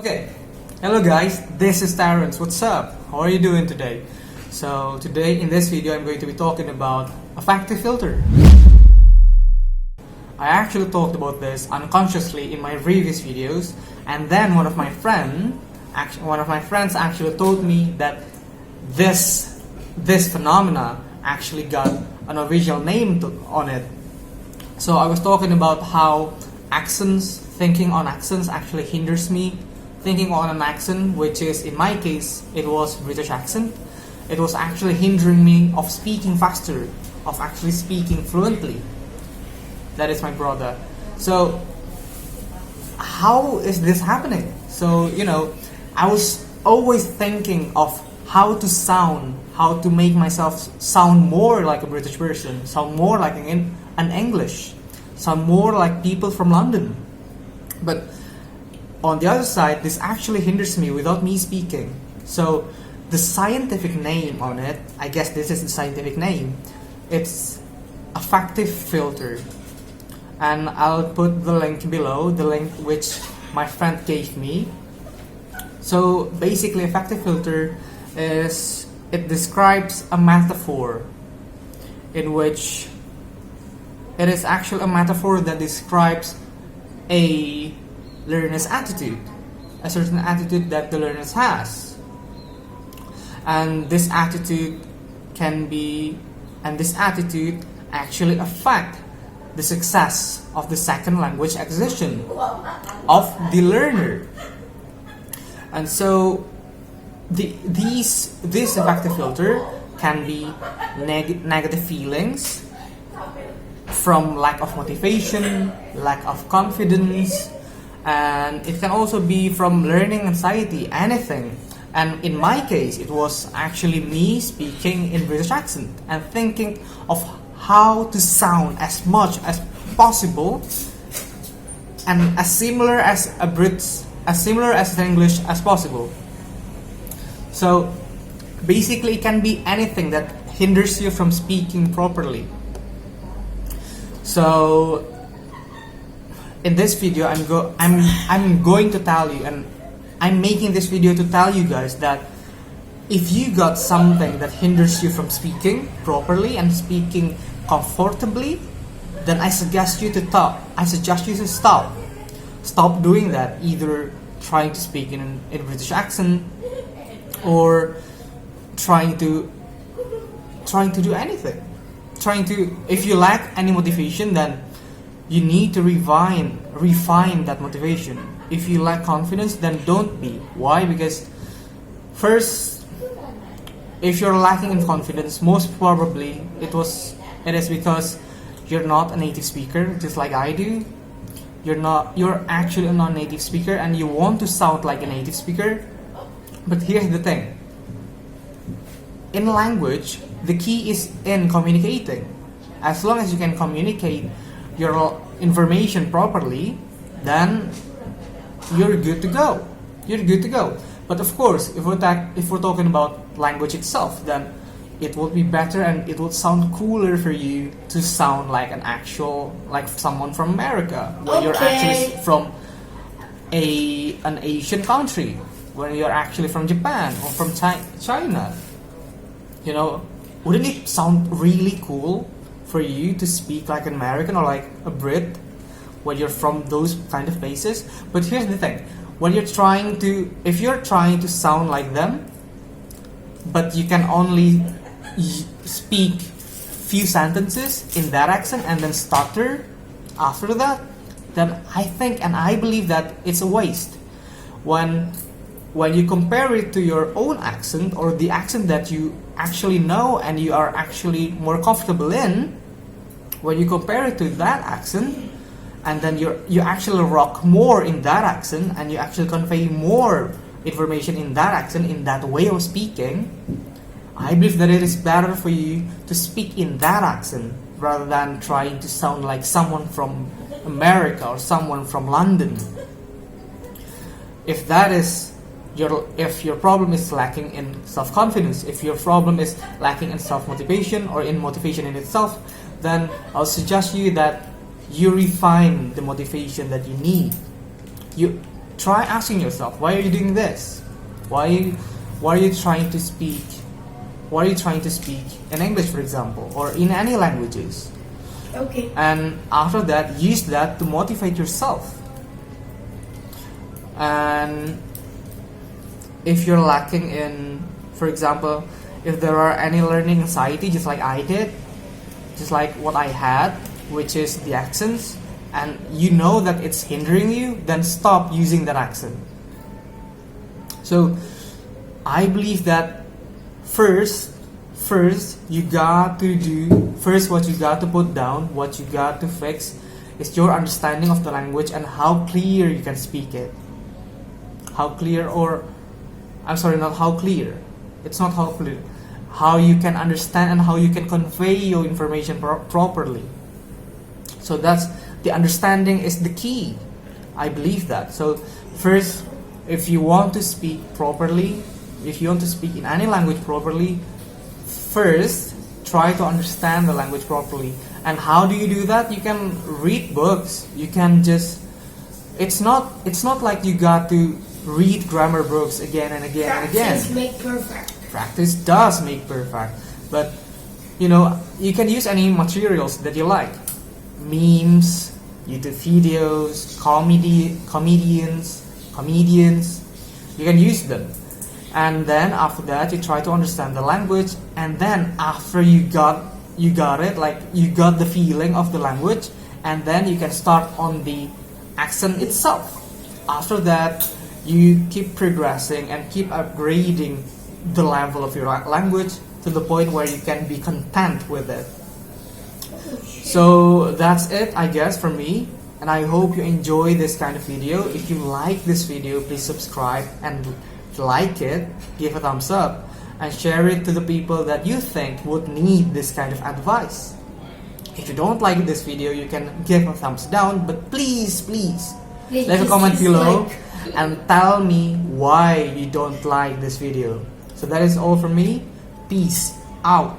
Okay, hello guys, this is Terrence. What's up? How are you doing today? So today in this video I'm going to be talking about Affective Filter. I actually talked about this unconsciously in my previous videos, and then one of my friends actually told me that this phenomena actually got an official name on it. So I was talking about how thinking on accents actually hinders me. Thinking on an accent, which is in my case, it was British accent. It was actually hindering me of speaking faster, of actually speaking fluently. That is my brother. So how is this happening? So I was always thinking of how to make myself sound more like a British person, sound more like an English, sound more like people from London. But on the other side, this actually hinders me without me speaking. So the scientific name on it, I guess this is the scientific name, it's Affective Filter. And I'll put the link below, the link which my friend gave me. So basically Affective Filter it describes a metaphor in which it is actually a metaphor that describes a learner's attitude, a certain attitude that the learner has, and this attitude actually affect the success of the second language acquisition of the learner. And so this affective filter can be negative feelings from lack of motivation, lack of confidence, and it can also be from learning anxiety, anything. And in my case, it was actually me speaking in British accent and thinking of how to sound as much as possible and as similar as English as possible. So basically it can be anything that hinders you from speaking properly. So in this video I'm going to tell you, and I'm making this video to tell you guys that if you got something that hinders you from speaking properly and speaking comfortably, then I suggest you to stop doing that, either trying to speak in a British accent or trying to do anything. If you lack any motivation, then you need to refine that motivation. If you lack confidence, then don't be. Why? Because first, if you're lacking in confidence, most probably it is because you're not a native speaker, just like I do. You're actually a non-native speaker and you want to sound like a native speaker. But here's the thing. In language, the key is in communicating. As long as you can communicate your information properly, then you're good to go. But of course, if we're talking about language itself, then it would be better and it would sound cooler for you to sound like like someone from America, when you're actually from an Asian country, when you're actually from Japan or from China. Wouldn't it sound really cool for you to speak like an American or like a Brit when you're from those kind of places? But here's the thing. If you're trying to sound like them, but you can only speak few sentences in that accent and then stutter after that, then I think and I believe that it's a waste. When you compare it to your own accent, or the accent that you actually know and you are actually more comfortable in, when you compare it to that accent, and then you actually rock more in that accent and you actually convey more information in that accent, in that way of speaking, I believe that it is better for you to speak in that accent rather than trying to sound like someone from America or someone from London. If your problem is lacking in self-confidence, if your problem is lacking in self-motivation or in motivation in itself, then I'll suggest you that you refine the motivation that you need. try asking yourself, why are you doing this? Why are you trying to speak? Why are you trying to speak in English, for example, or in any languages? Okay. And after that, use that to motivate yourself. And if you're lacking in, for example, if there are any learning anxiety, just like I did, just like what I had, which is the accents, and you know that it's hindering you, then stop using that accent. So I believe that first you got to do, first what you got to put down, what you got to fix is your understanding of the language and how clear you can speak it. How clear, or I'm sorry, not how clear. It's not how clear. How you can understand and how you can convey your information properly. So that's the understanding is the key. I believe that. So first, if you want to speak properly, if you want to speak in any language properly, first try to understand the language properly. And how do you do that? You can read books. You can just, it's not like you got to read grammar books again and again and again. Practice make perfect. Practice does make perfect. But you can use any materials that you like. Memes, YouTube videos, comedians, you can use them. And then after that you try to understand the language, and then after you got it, like you got the feeling of the language, and then you can start on the accent itself. After that you keep progressing and keep upgrading the level of your language to the point where you can be content with it. So that's it, I guess, for me, and I hope you enjoy this kind of video. If you like this video, please subscribe and like it, give a thumbs up, and share it to the people that you think would need this kind of advice. If you don't like this video, you can give a thumbs down, but please leave a comment below and tell me why you don't like this video. So that is all from me. Peace out.